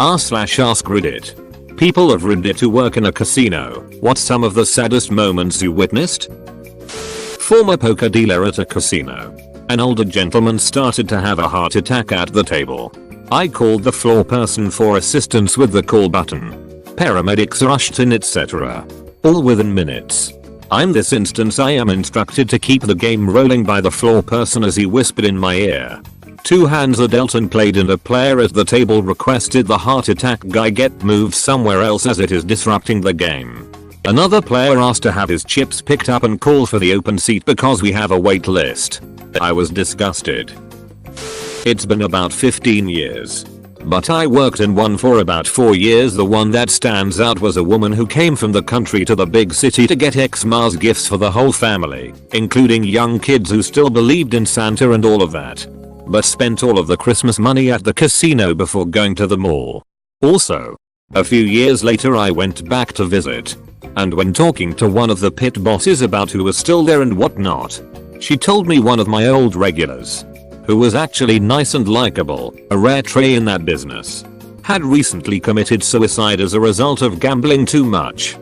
r/ask Reddit. People of Reddit who work in a casino, what's some of the saddest moments you witnessed? Former poker dealer at a casino. An older gentleman started to have a heart attack at the table. I called the floor person for assistance with the call button. Paramedics rushed in, etc. All within minutes. In this instance I am instructed to keep the game rolling by the floor person as he whispered in my ear. 2 hands are dealt and played and a player at the table requested the heart attack guy get moved somewhere else as it is disrupting the game. Another player asked to have his chips picked up and call for the open seat because we have a wait list. I was disgusted. It's been about 15 years. But I worked in one for about 4 years. The one that stands out was a woman who came from the country to the big city to get Xmas gifts for the whole family, including young kids who still believed in Santa and all of that. But spent all of the Christmas money at the casino before going to the mall. Also, a few years later I went back to visit. And when talking to one of the pit bosses about who was still there and whatnot, she told me one of my old regulars, who was actually nice and likable, a rare trait in that business, had recently committed suicide as a result of gambling too much.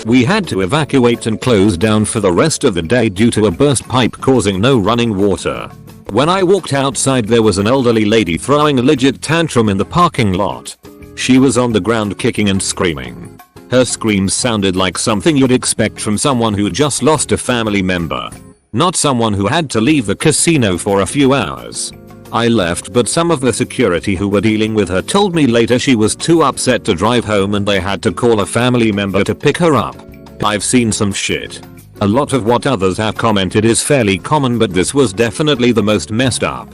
We had to evacuate and close down for the rest of the day due to a burst pipe causing no running water. When I walked outside there was an elderly lady throwing a legit tantrum in the parking lot. She was on the ground kicking and screaming. Her screams sounded like something you'd expect from someone who just lost a family member. Not someone who had to leave the casino for a few hours. I left, but some of the security who were dealing with her told me later she was too upset to drive home and they had to call a family member to pick her up. I've seen some shit. A lot of what others have commented is fairly common, but this was definitely the most messed up.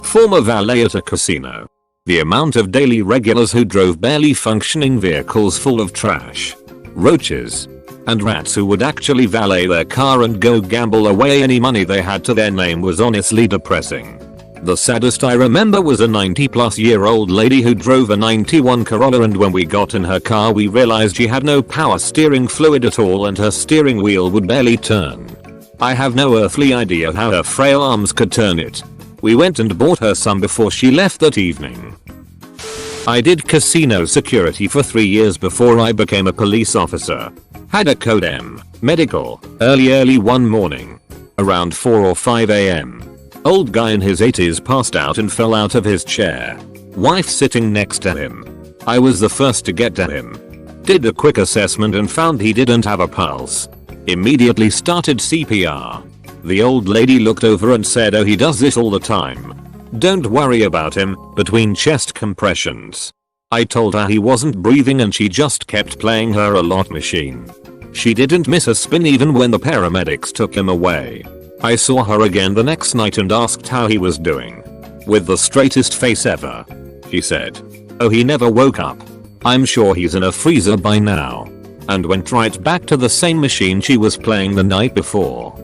Former valet at a casino. The amount of daily regulars who drove barely functioning vehicles full of trash, roaches, and rats who would actually valet their car and go gamble away any money they had to their name was honestly depressing. The saddest I remember was a 90-plus-year-old lady who drove a 91 Corolla, and when we got in her car we realized she had no power steering fluid at all and her steering wheel would barely turn. I have no earthly idea how her frail arms could turn it. We went and bought her some before she left that evening. I did casino security for 3 years before I became a police officer. Had a code M, medical, early one morning. Around 4 or 5 am. Old guy in his 80s passed out and fell out of his chair. Wife sitting next to him. I was the first to get to him. Did a quick assessment and found he didn't have a pulse. Immediately started CPR. The old lady looked over and said, "Oh, he does this all the time. Don't worry about him," between chest compressions. I told her he wasn't breathing and she just kept playing her a lot machine. She didn't miss a spin even when the paramedics took him away. I saw her again the next night and asked how he was doing. With the straightest face ever. She said, "Oh, he never woke up. I'm sure he's in a freezer by now." And went right back to the same machine she was playing the night before.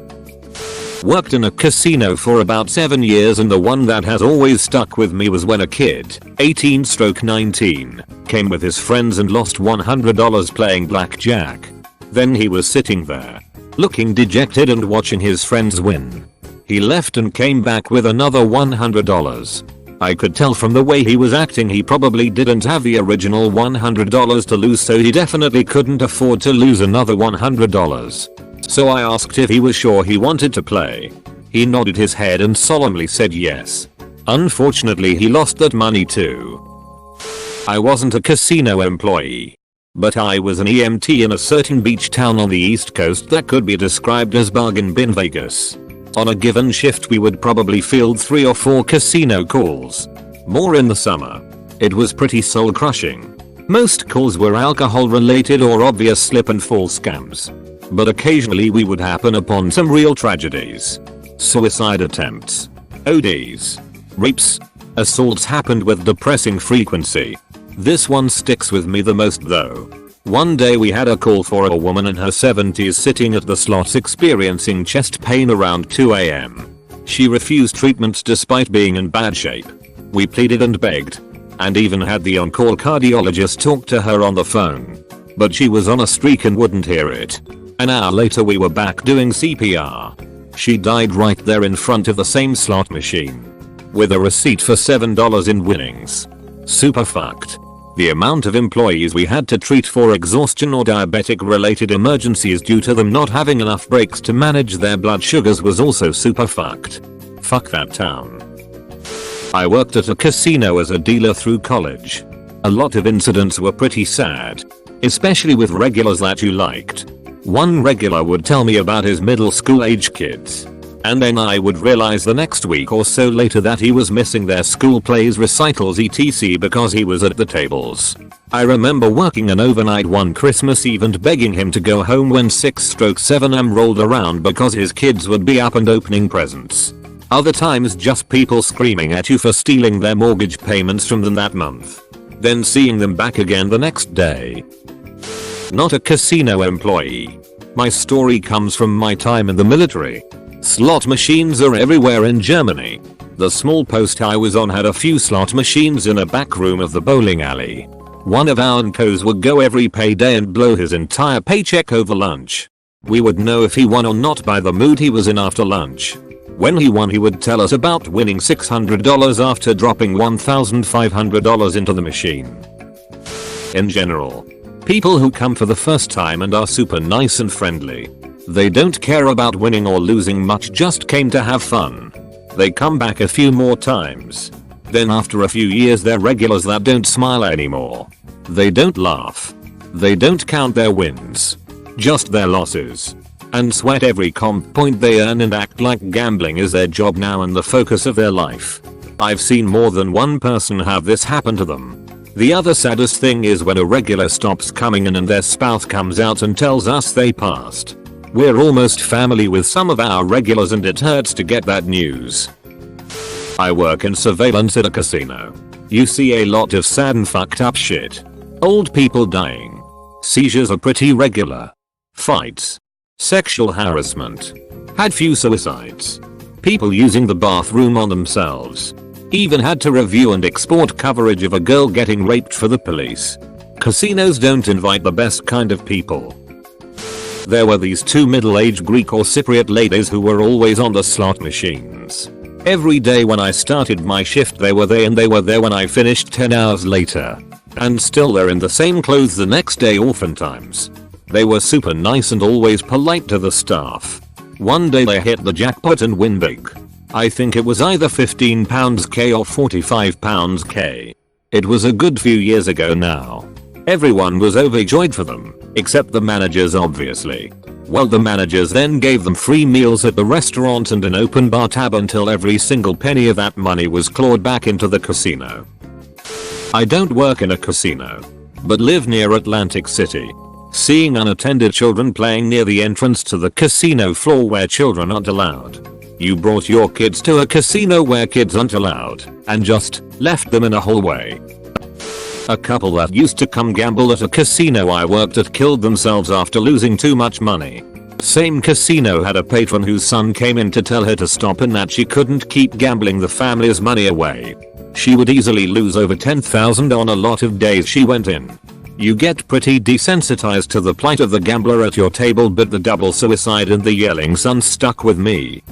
Worked in a casino for about 7 years, and the one that has always stuck with me was when a kid, 18-19, came with his friends and lost $100 playing blackjack. Then he was sitting there, looking dejected and watching his friends win. He left and came back with another $100. I could tell from the way he was acting he probably didn't have the original $100 to lose, so he definitely couldn't afford to lose another $100. So I asked if he was sure he wanted to play. He nodded his head and solemnly said yes. Unfortunately he lost that money too. I wasn't a casino employee, but I was an EMT in a certain beach town on the East Coast that could be described as bargain bin Vegas. On a given shift we would probably field 3 or 4 casino calls. More in the summer. It was pretty soul crushing. Most calls were alcohol related or obvious slip and fall scams. But occasionally we would happen upon some real tragedies. Suicide attempts, ODs, rapes, assaults happened with depressing frequency. This one sticks with me the most though. One day we had a call for a woman in her 70s sitting at the slots experiencing chest pain around 2 am. She refused treatment despite being in bad shape. We pleaded and begged, and even had the on-call cardiologist talk to her on the phone. But she was on a streak and wouldn't hear it. An hour later we were back doing CPR. She died right there in front of the same slot machine. With a receipt for $7 in winnings. Super fucked. The amount of employees we had to treat for exhaustion or diabetic related emergencies due to them not having enough breaks to manage their blood sugars was also super fucked. Fuck that town. I worked at a casino as a dealer through college. A lot of incidents were pretty sad, especially with regulars that you liked. One regular would tell me about his middle school age kids, and then I would realize the next week or so later that he was missing their school plays, recitals, etc. because he was at the tables. I remember working an overnight one Christmas Eve and begging him to go home when 6/7 am rolled around because his kids would be up and opening presents. Other times just people screaming at you for stealing their mortgage payments from them that month, then seeing them back again the next day. Not a casino employee. My story comes from my time in the military. Slot machines are everywhere in Germany. The small post I was on had a few slot machines in a back room of the bowling alley. One of our uncos would go every payday and blow his entire paycheck over lunch. We would know if he won or not by the mood he was in after lunch. When he won, he would tell us about winning $600 after dropping $1,500 into the machine. In general, people who come for the first time and are super nice and friendly. They don't care about winning or losing much, just came to have fun. They come back a few more times. Then after a few years they're regulars that don't smile anymore. They don't laugh. They don't count their wins, just their losses, and sweat every comp point they earn and act like gambling is their job now and the focus of their life. I've seen more than one person have this happen to them. The other saddest thing is when a regular stops coming in and their spouse comes out and tells us they passed. We're almost family with some of our regulars and it hurts to get that news. I work in surveillance at a casino. You see a lot of sad and fucked up shit. Old people dying. Seizures are pretty regular. Fights. Sexual harassment. Had few suicides. People using the bathroom on themselves. Even had to review and export coverage of a girl getting raped for the police. Casinos don't invite the best kind of people. There were these two middle-aged Greek or Cypriot ladies who were always on the slot machines. Every day when I started my shift they were there and they were there when I finished 10 hours later. And still they're in the same clothes the next day oftentimes. They were super nice and always polite to the staff. One day they hit the jackpot and win big. I think it was either £15K or £45K. It was a good few years ago now. Everyone was overjoyed for them, except the managers obviously. Well, the managers then gave them free meals at the restaurant and an open bar tab until every single penny of that money was clawed back into the casino. I don't work in a casino, but live near Atlantic City. Seeing unattended children playing near the entrance to the casino floor where children aren't allowed. You brought your kids to a casino where kids aren't allowed and just left them in a hallway. A couple that used to come gamble at a casino I worked at killed themselves after losing too much money. Same casino had a patron whose son came in to tell her to stop and that she couldn't keep gambling the family's money away. She would easily lose over $10,000 on a lot of days she went in. You get pretty desensitized to the plight of the gambler at your table, but the double suicide and the yelling son stuck with me.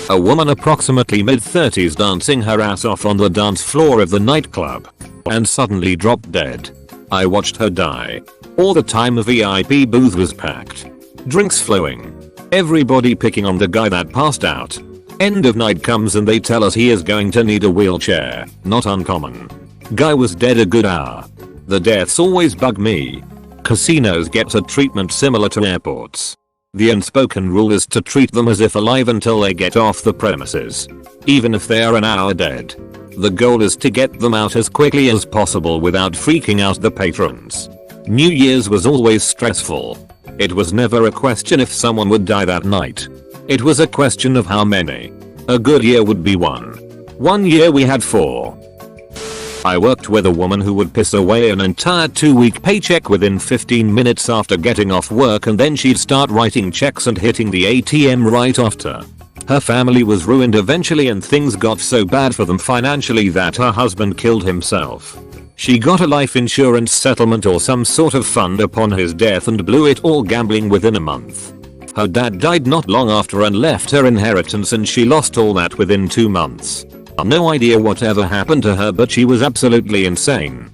A woman approximately mid-30s dancing her ass off on the dance floor of the nightclub and suddenly dropped dead. I watched her die. All the time a VIP booth was packed. Drinks flowing. Everybody picking on the guy that passed out. End of night comes and they tell us he is going to need a wheelchair. Not uncommon. Guy was dead a good hour. The deaths always bug me. Casinos get a treatment similar to airports. The unspoken rule is to treat them as if alive until they get off the premises, even if they are an hour dead. The goal is to get them out as quickly as possible without freaking out the patrons. New Year's was always stressful. It was never a question if someone would die that night. It was a question of how many. A good year would be one. One year we had 4. I worked with a woman who would piss away an entire 2-week paycheck within 15 minutes after getting off work, and then she'd start writing checks and hitting the ATM right after. Her family was ruined eventually and things got so bad for them financially that her husband killed himself. She got a life insurance settlement or some sort of fund upon his death and blew it all gambling within a month. Her dad died not long after and left her inheritance, and she lost all that within 2 months. No idea whatever happened to her, but she was absolutely insane.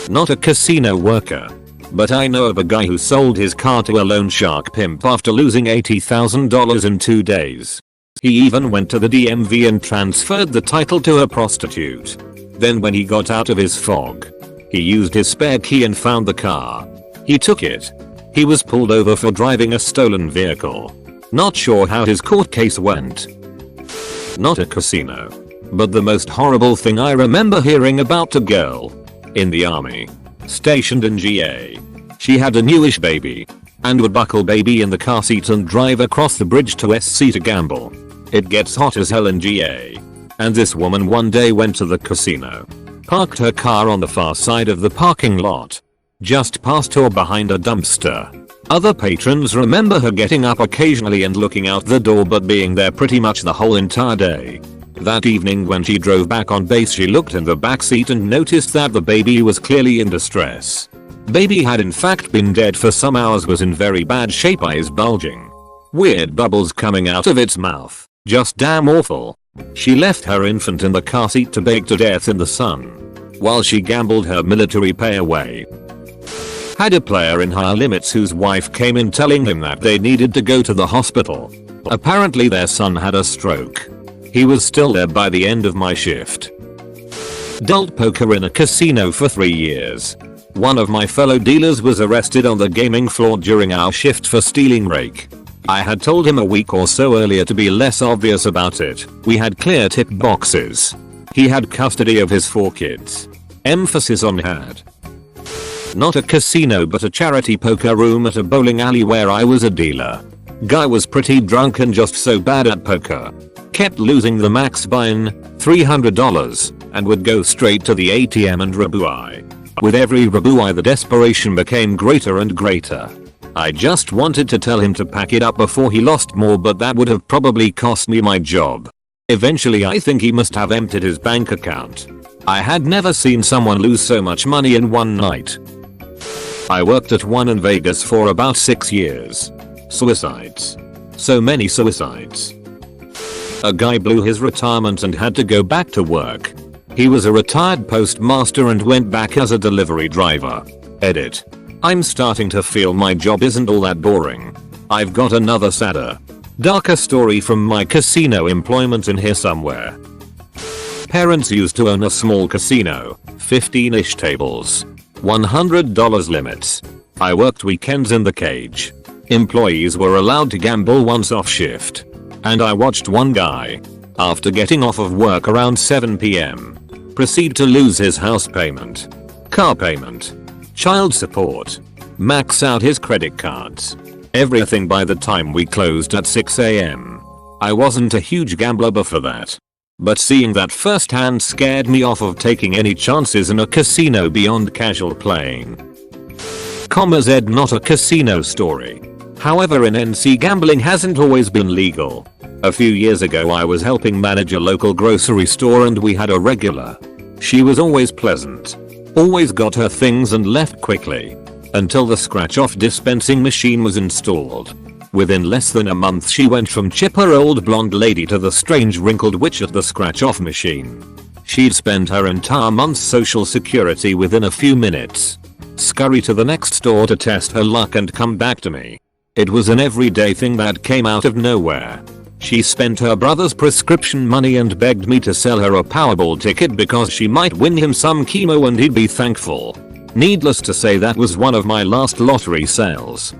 Not a casino worker, but I know of a guy who sold his car to a loan shark pimp after losing $80,000 in 2 days. He even went to the DMV and transferred the title to a prostitute. Then when he got out of his fog, he used his spare key and found the car. He took it. He was pulled over for driving a stolen vehicle. Not sure how his court case went. Not a casino, but the most horrible thing I remember hearing about a girl in the army, stationed in GA. She had a newish baby and would buckle baby in the car seat and drive across the bridge to SC to gamble. It gets hot as hell in GA. And this woman one day went to the casino, parked her car on the far side of the parking lot, just past or behind a dumpster. Other patrons remember her getting up occasionally and looking out the door, but being there pretty much the whole entire day. That evening when she drove back on base, she looked in the back seat and noticed that the baby was clearly in distress. Baby had in fact been dead for some hours, was in very bad shape, eyes bulging, weird bubbles coming out of its mouth, just damn awful. She left her infant in the car seat to bake to death in the sun, while she gambled her military pay away. Had a player in higher limits whose wife came in telling him that they needed to go to the hospital. Apparently their son had a stroke. He was still there by the end of my shift. Dealt poker in a casino for 3 years. One of my fellow dealers was arrested on the gaming floor during our shift for stealing rake. I had told him a week or so earlier to be less obvious about it. We had clear tip boxes. He had custody of his 4 kids. Emphasis on had. Not a casino but a charity poker room at a bowling alley where I was a dealer. Guy was pretty drunk and just so bad at poker. Kept losing the max buy-in, $300, and would go straight to the ATM and rebuy. With every rebuy the desperation became greater and greater. I just wanted to tell him to pack it up before he lost more, but that would have probably cost me my job. Eventually I think he must have emptied his bank account. I had never seen someone lose so much money in one night. I worked at one in Vegas for about 6 years. Suicides. So many suicides. A guy blew his retirement and had to go back to work. He was a retired postmaster and went back as a delivery driver. Edit. I'm starting to feel my job isn't all that boring. I've got another sadder, darker story from my casino employment in here somewhere. Parents used to own a small casino, 15-ish tables, $100 limits. I worked weekends in the cage. Employees were allowed to gamble once off shift. And I watched one guy, after getting off of work around 7 PM, proceed to lose his house payment, car payment, child support, max out his credit cards, everything by the time we closed at 6 AM. I wasn't a huge gambler before that, but seeing that firsthand scared me off of taking any chances in a casino beyond casual playing. Z not a casino story. However, in NC gambling hasn't always been legal. A few years ago I was helping manage a local grocery store and we had a regular. She was always pleasant. Always got her things and left quickly. Until the scratch-off dispensing machine was installed. Within less than a month she went from chipper old blonde lady to the strange wrinkled witch at the scratch-off machine. She'd spend her entire month's social security within a few minutes. Scurry to the next store to test her luck and come back to me. It was an everyday thing that came out of nowhere. She spent her brother's prescription money and begged me to sell her a Powerball ticket because she might win him some chemo and he'd be thankful. Needless to say, that was one of my last lottery sales.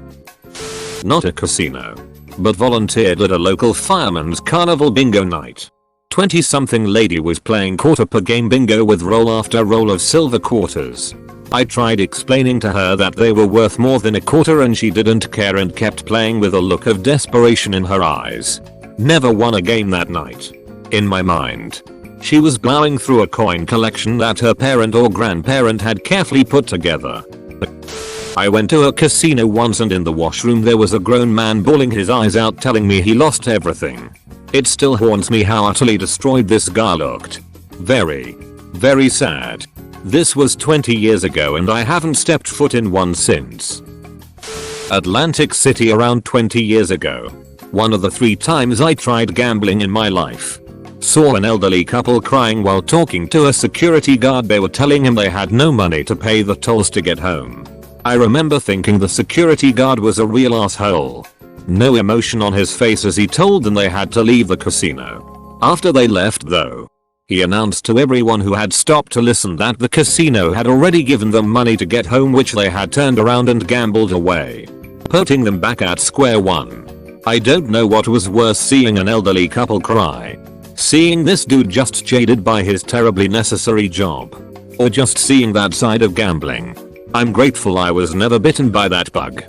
Not a casino, but volunteered at a local fireman's carnival bingo night. 20-something lady was playing quarter per game bingo with roll after roll of silver quarters. I tried explaining to her that they were worth more than a quarter and she didn't care and kept playing with a look of desperation in her eyes. Never won a game that night. In my mind, she was plowing through a coin collection that her parent or grandparent had carefully put together. I went to a casino once and in the washroom there was a grown man bawling his eyes out telling me he lost everything. It still haunts me how utterly destroyed this guy looked. Very, very sad. This was 20 years ago and I haven't stepped foot in one since. Atlantic City around 20 years ago. One of the 3 times I tried gambling in my life. Saw an elderly couple crying while talking to a security guard. They were telling him they had no money to pay the tolls to get home. I remember thinking the security guard was a real asshole. No emotion on his face as he told them they had to leave the casino. After they left though, he announced to everyone who had stopped to listen that the casino had already given them money to get home, which they had turned around and gambled away, putting them back at square one. I don't know what was worse, seeing an elderly couple cry, seeing this dude just jaded by his terribly necessary job, or just seeing that side of gambling. I'm grateful I was never bitten by that bug.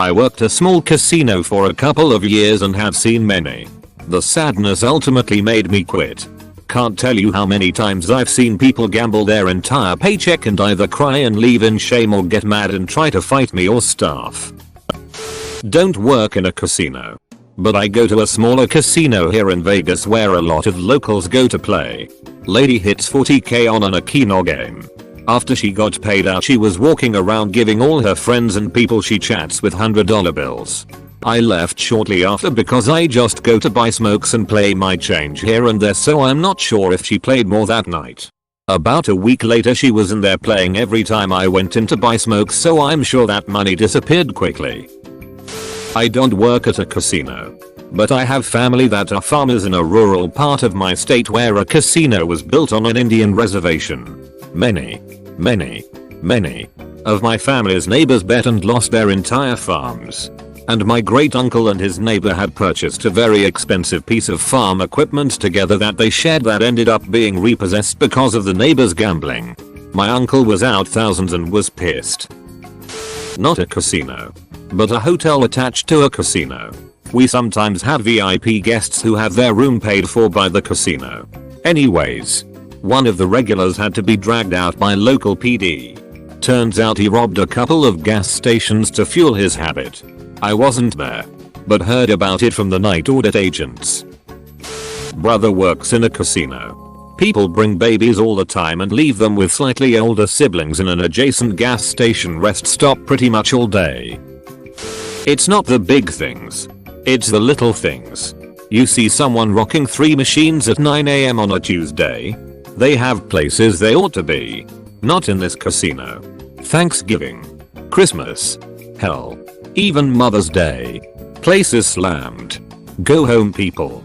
I worked a small casino for a couple of years and have seen many. The sadness ultimately made me quit. Can't tell you how many times I've seen people gamble their entire paycheck and either cry and leave in shame or get mad and try to fight me or staff. Don't work in a casino, but I go to a smaller casino here in Vegas where a lot of locals go to play. Lady hits 40k on a Keno game. After she got paid out, she was walking around giving all her friends and people she chats with $100 bills. I left shortly after because I just go to buy smokes and play my change here and there, so I'm not sure if she played more that night. About a week later she was in there playing every time I went in to buy smokes, so I'm sure that money disappeared quickly. I don't work at a casino, but I have family that are farmers in a rural part of my state where a casino was built on an Indian reservation. Many of my family's neighbors bet and lost their entire farms. And my great uncle and his neighbor had purchased a very expensive piece of farm equipment together that they shared that ended up being repossessed because of the neighbors gambling. My uncle was out thousands and was pissed. Not a casino, but a hotel attached to a casino. We sometimes have VIP guests who have their room paid for by the casino. Anyways, one of the regulars had to be dragged out by local PD. Turns out he robbed a couple of gas stations to fuel his habit. I wasn't there, but heard about it from the night audit agents. Brother works in a casino. People bring babies all the time and leave them with slightly older siblings in an adjacent gas station rest stop pretty much all day. It's not the big things, it's the little things. You see someone rocking 3 machines at 9 AM on a Tuesday. They have places they ought to be. Not in this casino. Thanksgiving, Christmas, hell, even Mother's Day. Places slammed. Go home, people.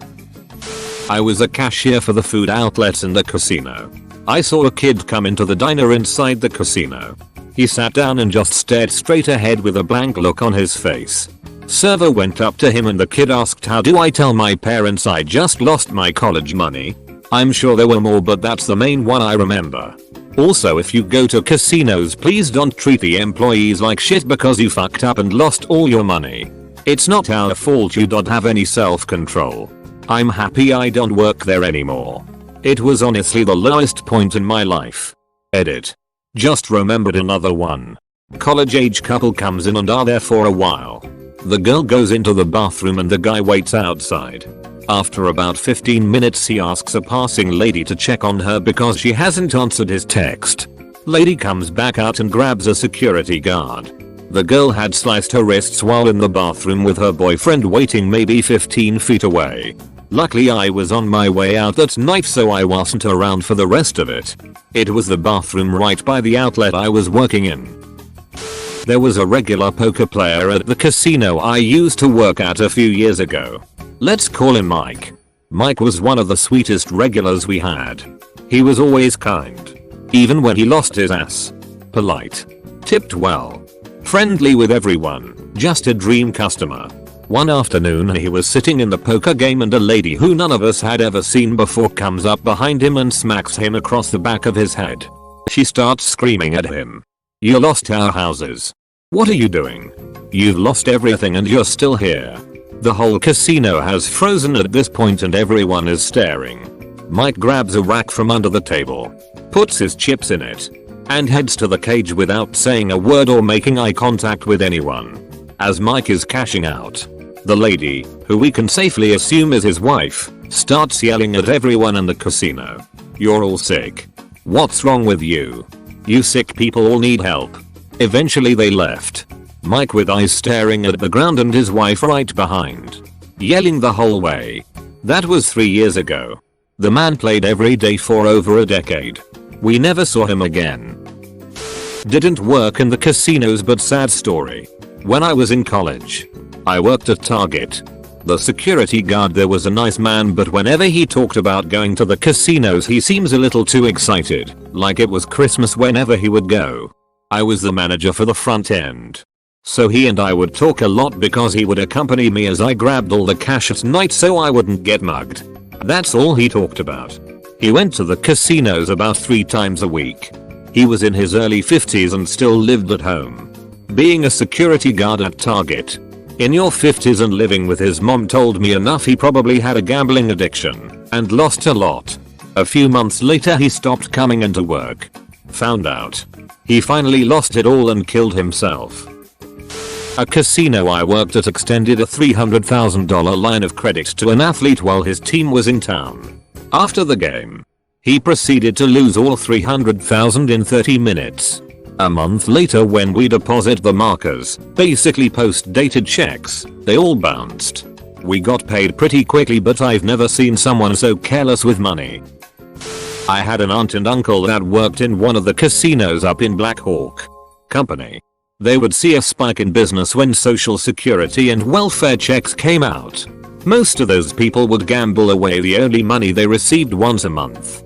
I was a cashier for the food outlets in the casino. I saw a kid come into the diner inside the casino. He sat down and just stared straight ahead with a blank look on his face. Server went up to him and the kid asked, "How do I tell my parents I just lost my college money?" I'm sure there were more, but that's the main one I remember. Also, if you go to casinos, please don't treat the employees like shit because you fucked up and lost all your money. It's not our fault you don't have any self-control. I'm happy I don't work there anymore. It was honestly the lowest point in my life. Edit. Just remembered another one. College age couple comes in and are there for a while. The girl goes into the bathroom and the guy waits outside. After about 15 minutes he asks a passing lady to check on her because she hasn't answered his text. Lady comes back out and grabs a security guard. The girl had sliced her wrists while in the bathroom with her boyfriend waiting maybe 15 feet away. Luckily I was on my way out that night, so I wasn't around for the rest of it. It was the bathroom right by the outlet I was working in. There was a regular poker player at the casino I used to work at a few years ago. Let's call him Mike. Mike was one of the sweetest regulars we had. He was always kind, even when he lost his ass. Polite. Tipped well. Friendly with everyone. Just a dream customer. One afternoon he was sitting in the poker game and a lady who none of us had ever seen before comes up behind him and smacks him across the back of his head. She starts screaming at him. "You lost our houses. What are you doing? You've lost everything and you're still here." The whole casino has frozen at this point and everyone is staring. Mike grabs a rack from under the table, puts his chips in it, and heads to the cage without saying a word or making eye contact with anyone. As Mike is cashing out, the lady, who we can safely assume is his wife, starts yelling at everyone in the casino. "You're all sick. What's wrong with you? You sick people all need help." Eventually they left. Mike with eyes staring at the ground and his wife right behind, yelling the whole way. That was 3 years ago. The man played every day for over a decade. We never saw him again. Didn't work in the casinos, but sad story. When I was in college, I worked at Target. The security guard there was a nice man, but whenever he talked about going to the casinos he seems a little too excited, like it was Christmas whenever he would go. I was the manager for the front end. So he and I would talk a lot because he would accompany me as I grabbed all the cash at night so I wouldn't get mugged. That's all he talked about. He went to the casinos about 3 times a week. He was in his early 50s and still lived at home. Being a security guard at Target in your 50s and living with his mom told me enough. He probably had a gambling addiction and lost a lot. A few months later he stopped coming into work. Found out he finally lost it all and killed himself. A casino I worked at extended a $300,000 line of credit to an athlete while his team was in town. After the game, he proceeded to lose all $300,000 in 30 minutes. A month later, when we deposit the markers, basically post-dated checks, they all bounced. We got paid pretty quickly, but I've never seen someone so careless with money. I had an aunt and uncle that worked in one of the casinos up in Black Hawk Company. They would see a spike in business when Social Security and welfare checks came out. Most of those people would gamble away the only money they received once a month.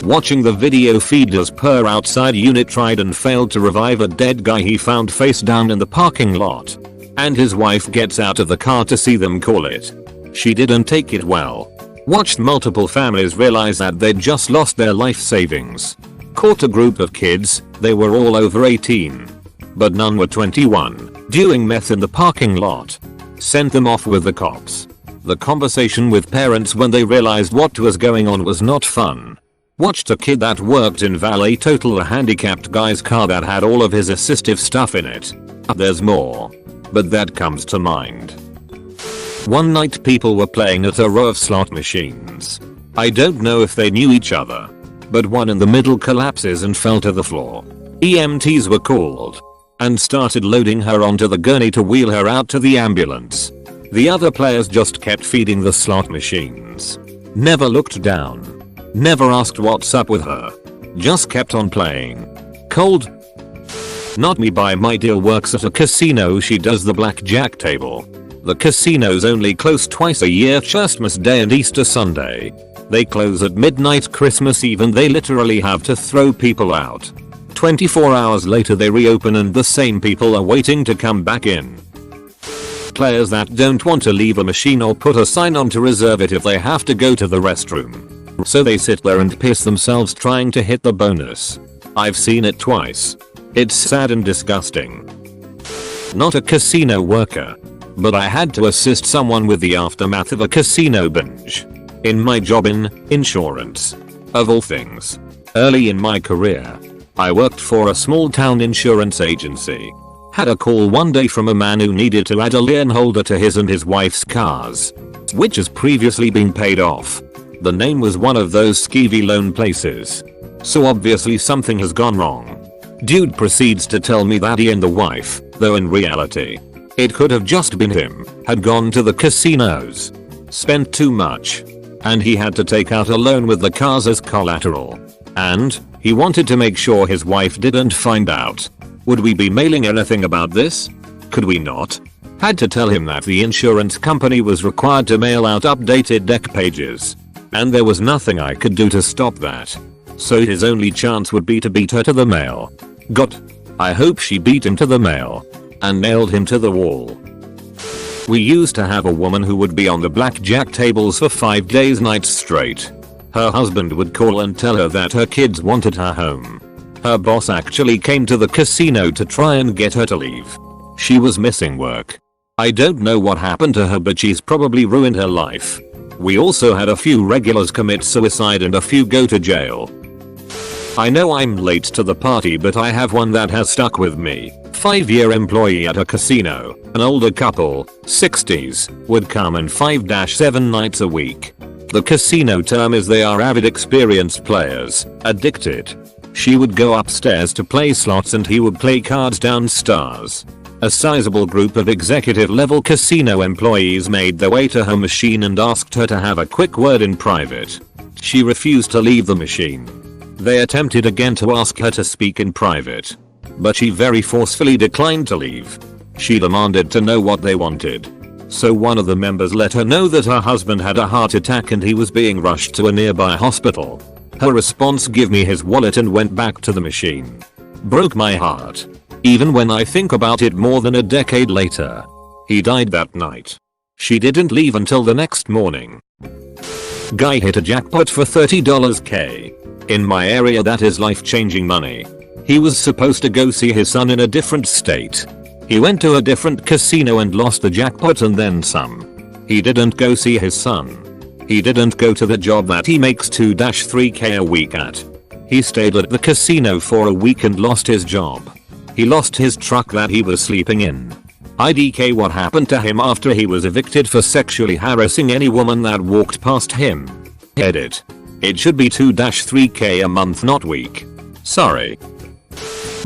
Watching the video feed as per outside unit tried and failed to revive a dead guy he found face down in the parking lot. And his wife gets out of the car to see them call it. She didn't take it well. Watched multiple families realize that they'd just lost their life savings. Caught a group of kids, they were all over 18. But none were 21, doing meth in the parking lot. Sent them off with the cops. The conversation with parents when they realized what was going on was not fun. Watched a kid that worked in valet total a handicapped guy's car that had all of his assistive stuff in it. There's more, but that comes to mind. One night people were playing at a row of slot machines. I don't know if they knew each other, but one in the middle collapses and fell to the floor. EMTs were called and started loading her onto the gurney to wheel her out to the ambulance. The other players just kept feeding the slot machines. Never looked down. Never asked what's up with her. Just kept on playing. Cold? Not me. By my deal works at a casino. She does the blackjack table. The casinos only close twice a year, Christmas Day and Easter Sunday. They close at midnight Christmas Eve and they literally have to throw people out. 24 hours later they reopen and the same people are waiting to come back in. Players that don't want to leave a machine or put a sign on to reserve it if they have to go to the restroom. So they sit there and piss themselves trying to hit the bonus. I've seen it twice. It's sad and disgusting. Not a casino worker, but I had to assist someone with the aftermath of a casino binge. In my job in insurance. Of all things. Early in my career, I worked for a small town insurance agency. Had a call one day from a man who needed to add a lien holder to his and his wife's cars, which has previously been paid off. The name was one of those skeevy loan places. So obviously something has gone wrong. Dude proceeds to tell me that he and the wife, though in reality, it could have just been him, had gone to the casinos, spent too much, and he had to take out a loan with the cars as collateral. And he wanted to make sure his wife didn't find out. Would we be mailing anything about this? Could we not? Had to tell him that the insurance company was required to mail out updated deck pages. And there was nothing I could do to stop that. So his only chance would be to beat her to the mail. I hope she beat him to the mail. And nailed him to the wall. We used to have a woman who would be on the blackjack tables for 5 days nights straight. Her husband would call and tell her that her kids wanted her home. Her boss actually came to the casino to try and get her to leave. She was missing work. I don't know what happened to her, but she's probably ruined her life. We also had a few regulars commit suicide and a few go to jail. I know I'm late to the party, but I have one that has stuck with me. 5-year employee at a casino, an older couple, 60s, would come in 5-7 nights a week. The casino term is they are avid experienced players, addicted. She would go upstairs to play slots and he would play cards downstairs. A sizable group of executive-level casino employees made their way to her machine and asked her to have a quick word in private. She refused to leave the machine. They attempted again to ask her to speak in private, but she very forcefully declined to leave. She demanded to know what they wanted. So one of the members let her know that her husband had a heart attack and he was being rushed to a nearby hospital. Her response: "Give me his wallet," and went back to the machine. Broke my heart. Even when I think about it more than a decade later. He died that night. She didn't leave until the next morning. Guy hit a jackpot for $30K. In my area that is life-changing money. He was supposed to go see his son in a different state. He went to a different casino and lost the jackpot and then some. He didn't go see his son. He didn't go to the job that he makes 2-3K a week at. He stayed at the casino for a week and lost his job. He lost his truck that he was sleeping in. IDK, what happened to him after he was evicted for sexually harassing any woman that walked past him? Edit. It should be 2-3K a month, not week. Sorry.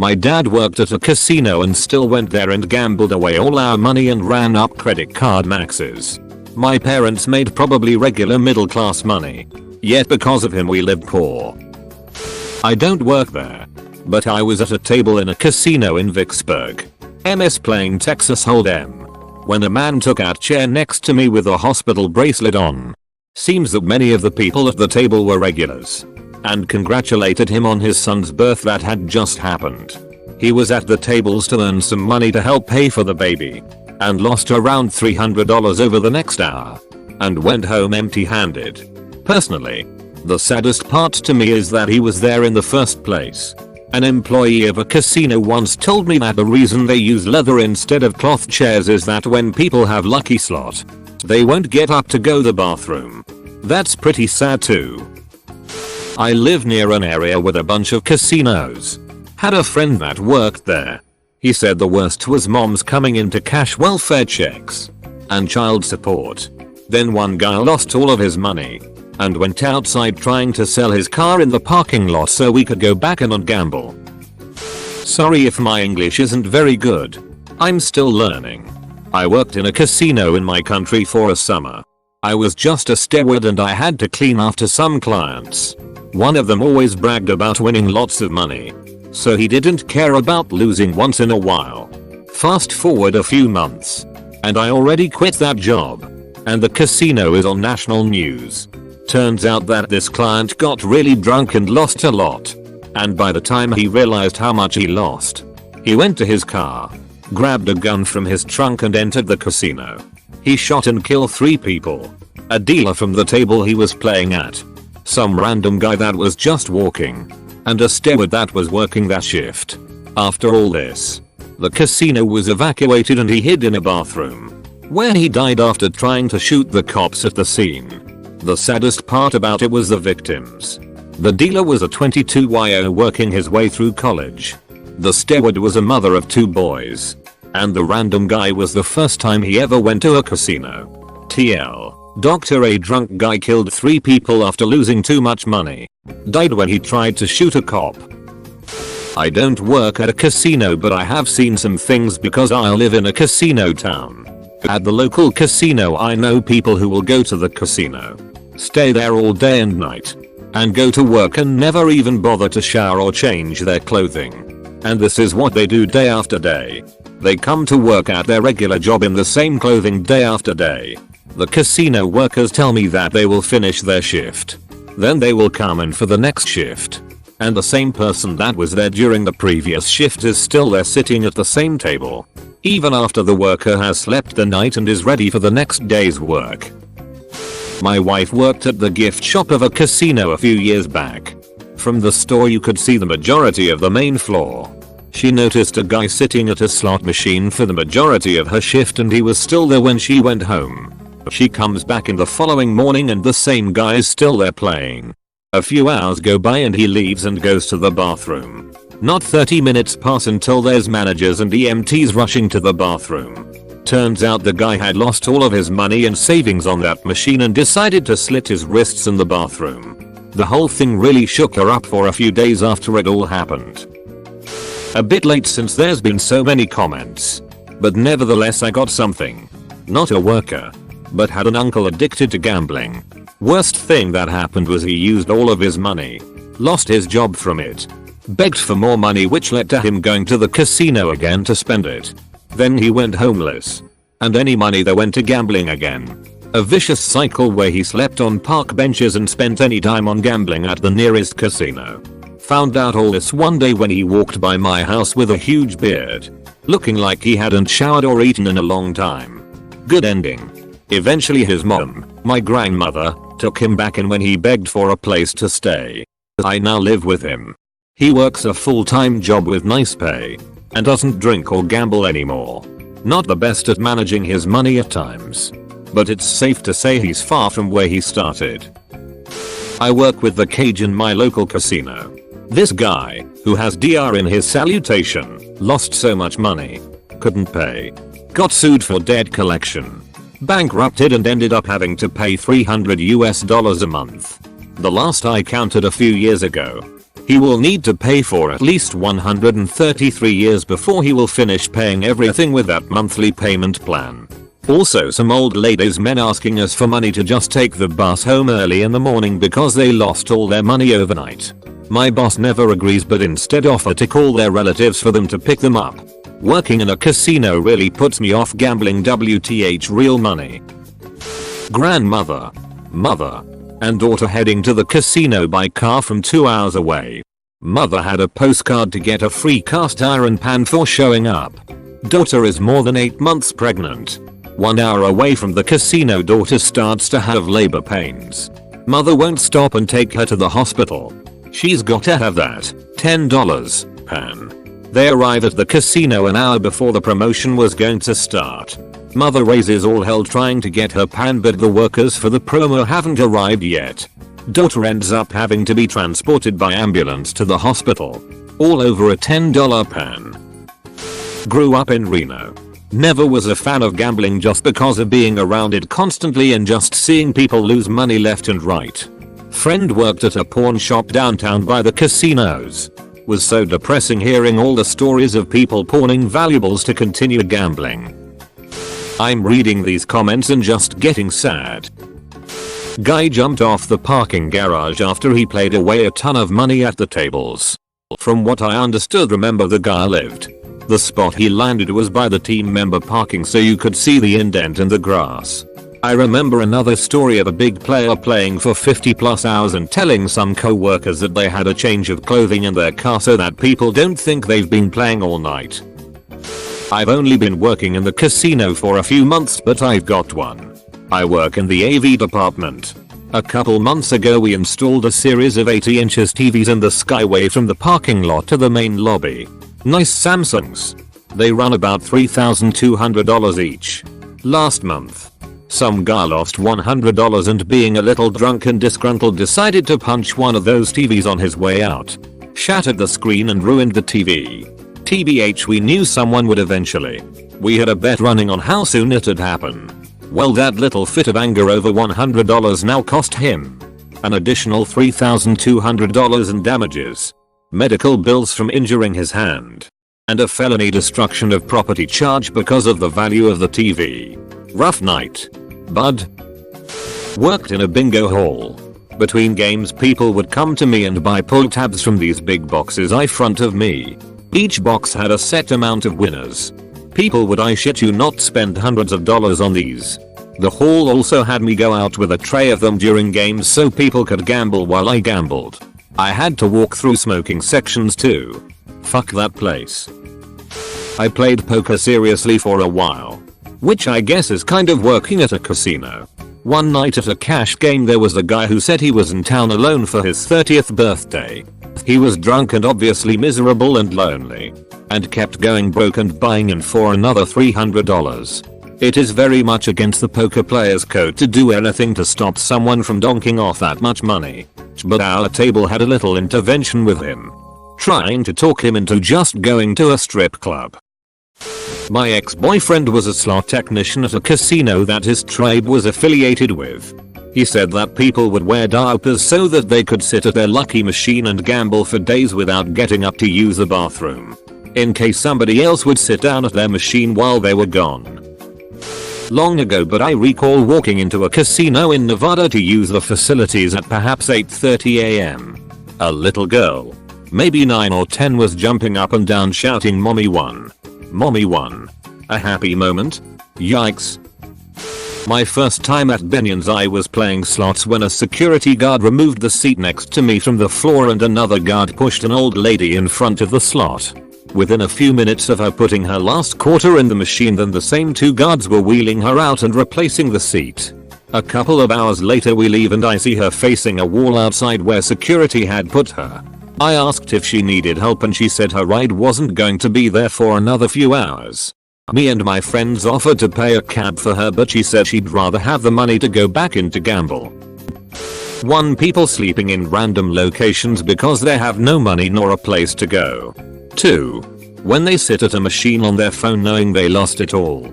My dad worked at a casino and still went there and gambled away all our money and ran up credit card maxes. My parents made probably regular middle class money. Yet because of him we lived poor. I don't work there. But I was at a table in a casino in Vicksburg. MS playing Texas Hold'em. When a man took a chair next to me with a hospital bracelet on. Seems that many of the people at the table were regulars. And congratulated him on his son's birth that had just happened. He was at the tables to earn some money to help pay for the baby. And lost around $300 over the next hour. And went home empty-handed. Personally, the saddest part to me is that he was there in the first place. An employee of a casino once told me that the reason they use leather instead of cloth chairs is that when people have lucky slot, they won't get up to go to the bathroom. That's pretty sad too. I live near an area with a bunch of casinos. Had a friend that worked there. He said the worst was moms coming in to cash welfare checks and child support. Then one guy lost all of his money and went outside trying to sell his car in the parking lot so we could go back in and gamble. Sorry if my English isn't very good. I'm still learning. I worked in a casino in my country for a summer. I was just a steward and I had to clean after some clients. One of them always bragged about winning lots of money. So he didn't care about losing once in a while. Fast forward a few months. And I already quit that job. And the casino is on national news. Turns out that this client got really drunk and lost a lot. And by the time he realized how much he lost, he went to his car, grabbed a gun from his trunk and entered the casino. He shot and killed 3 people. A dealer from the table he was playing at, some random guy that was just walking, and a steward that was working that shift. After all this, the casino was evacuated and he hid in a bathroom, where he died after trying to shoot the cops at the scene. The saddest part about it was the victims. The dealer was a 22-year-old working his way through college. The steward was a mother of 2 boys. And the random guy was the first time he ever went to a casino. TL. Dr. A drunk guy killed 3 people after losing too much money. Died when he tried to shoot a cop. I don't work at a casino but I have seen some things because I live in a casino town. At the local casino I know people who will go to the casino, stay there all day and night, and go to work and never even bother to shower or change their clothing. And this is what they do day after day. They come to work at their regular job in the same clothing day after day. The casino workers tell me that they will finish their shift. Then they will come in for the next shift. And the same person that was there during the previous shift is still there sitting at the same table. Even after the worker has slept the night and is ready for the next day's work. My wife worked at the gift shop of a casino a few years back. From the store you could see the majority of the main floor. She noticed a guy sitting at a slot machine for the majority of her shift and he was still there when she went home. She comes back in the following morning and the same guy is still there playing. A few hours go by and he leaves and goes to the bathroom. Not 30 minutes pass until there's managers and EMTs rushing to the bathroom. Turns out the guy had lost all of his money and savings on that machine and decided to slit his wrists in the bathroom. The whole thing really shook her up for a few days after it all happened. A bit late since there's been so many comments. But nevertheless I got something. Not a worker, but had an uncle addicted to gambling. Worst thing that happened was he used all of his money. Lost his job from it. Begged for more money, which led to him going to the casino again to spend it. Then he went homeless. And any money that went to gambling again. A vicious cycle where he slept on park benches and spent any time on gambling at the nearest casino. Found out all this one day when he walked by my house with a huge beard. Looking like he hadn't showered or eaten in a long time. Good ending. Eventually his mom, my grandmother, took him back in when he begged for a place to stay. I now live with him. He works a full-time job with nice pay. And doesn't drink or gamble anymore. Not the best at managing his money at times. But it's safe to say he's far from where he started. I work with the cage in my local casino. This guy, who has DR in his salutation, lost so much money. Couldn't pay. Got sued for debt collection. Bankrupted and ended up having to pay $300 a month. The last I counted a few years ago. He will need to pay for at least 133 years before he will finish paying everything with that monthly payment plan. Also some old ladies men asking us for money to just take the bus home early in the morning because they lost all their money overnight. My boss never agrees but instead offer to call their relatives for them to pick them up. Working in a casino really puts me off gambling WTH real money. Grandmother, mother, and daughter heading to the casino by car from 2 hours away. Mother had a postcard to get a free cast iron pan for showing up. Daughter is more than 8 months pregnant. 1 hour away from the casino, daughter starts to have labor pains. Mother won't stop and take her to the hospital. She's gotta have that $10 pan. They arrive at the casino an hour before the promotion was going to start. Mother raises all hell trying to get her pan, but the workers for the promo haven't arrived yet. Daughter ends up having to be transported by ambulance to the hospital. All over a $10 pan. Grew up in Reno. Never was a fan of gambling just because of being around it constantly and just seeing people lose money left and right. Friend worked at a pawn shop downtown by the casinos. Was so depressing hearing all the stories of people pawning valuables to continue gambling. I'm reading these comments and just getting sad. Guy jumped off the parking garage after he played away a ton of money at the tables. From what I understood, remember the guy lived. The spot he landed was by the team member parking so you could see the indent in the grass. I remember another story of a big player playing for 50+ hours and telling some co-workers that they had a change of clothing in their car so that people don't think they've been playing all night. I've only been working in the casino for a few months, but I've got one. I work in the AV department. A couple months ago we installed a series of 80-inch TVs in the skyway from the parking lot to the main lobby. Nice Samsungs. They run about $3,200 each. Last month, some guy lost $100 and being a little drunk and disgruntled decided to punch one of those TVs on his way out. Shattered the screen and ruined the TV. TBH, we knew someone would eventually. We had a bet running on how soon it'd happen. Well, that little fit of anger over $100 now cost him an additional $3,200 in damages, medical bills from injuring his hand, and a felony destruction of property charge because of the value of the TV. Rough night, bud. Worked in a bingo hall. Between games people would come to me and buy pull tabs from these big boxes in front of me. Each box had a set amount of winners. People would, I shit you not, spend hundreds of dollars on these. The hall also had me go out with a tray of them during games so people could gamble while I gambled. I had to walk through smoking sections too. Fuck that place. I played poker seriously for a while, which I guess is kind of working at a casino. One night at a cash game there was a guy who said he was in town alone for his 30th birthday. He was drunk and obviously miserable and lonely, and kept going broke and buying in for another $300. It is very much against the poker player's code to do anything to stop someone from donking off that much money, but our table had a little intervention with him, trying to talk him into just going to a strip club. My ex-boyfriend was a slot technician at a casino that his tribe was affiliated with. He said that people would wear diapers so that they could sit at their lucky machine and gamble for days without getting up to use the bathroom. in case somebody else would sit down at their machine while they were gone. Long ago, but I recall walking into a casino in Nevada to use the facilities at perhaps 8:30 am. A little girl, maybe 9 or 10, was jumping up and down shouting, "Mommy won! Mommy won!" A happy moment? Yikes. My first time at Binion's, I was playing slots when a security guard removed the seat next to me from the floor and another guard pushed an old lady in front of the slot. Within a few minutes of her putting her last quarter in the machine, then the same 2 guards were wheeling her out and replacing the seat. A couple of hours later we leave and I see her facing a wall outside where security had put her. I asked if she needed help and she said her ride wasn't going to be there for another few hours. Me and my friends offered to pay a cab for her, but she said she'd rather have the money to go back in to gamble. 1. People sleeping in random locations because they have no money nor a place to go. 2. When they sit at a machine on their phone knowing they lost it all.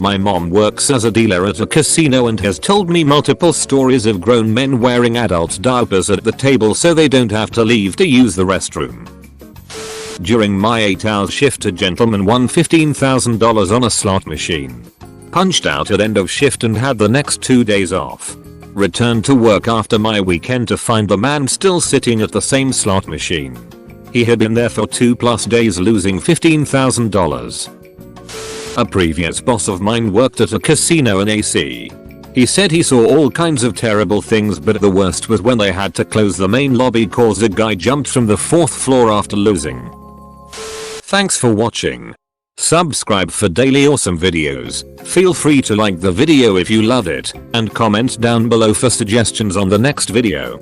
My mom works as a dealer at a casino and has told me multiple stories of grown men wearing adult diapers at the table so they don't have to leave to use the restroom. During my 8-hour shift, a gentleman won $15,000 on a slot machine. Punched out at end of shift and had the next 2 days off. Returned to work after my weekend to find the man still sitting at the same slot machine. He had been there for 2+ days losing $15,000. A previous boss of mine worked at a casino in AC. He said he saw all kinds of terrible things, but the worst was when they had to close the main lobby cause a guy jumped from the 4th floor after losing. Thanks for watching. Subscribe for daily awesome videos. Feel free to like the video if you love it, and comment down below for suggestions on the next video.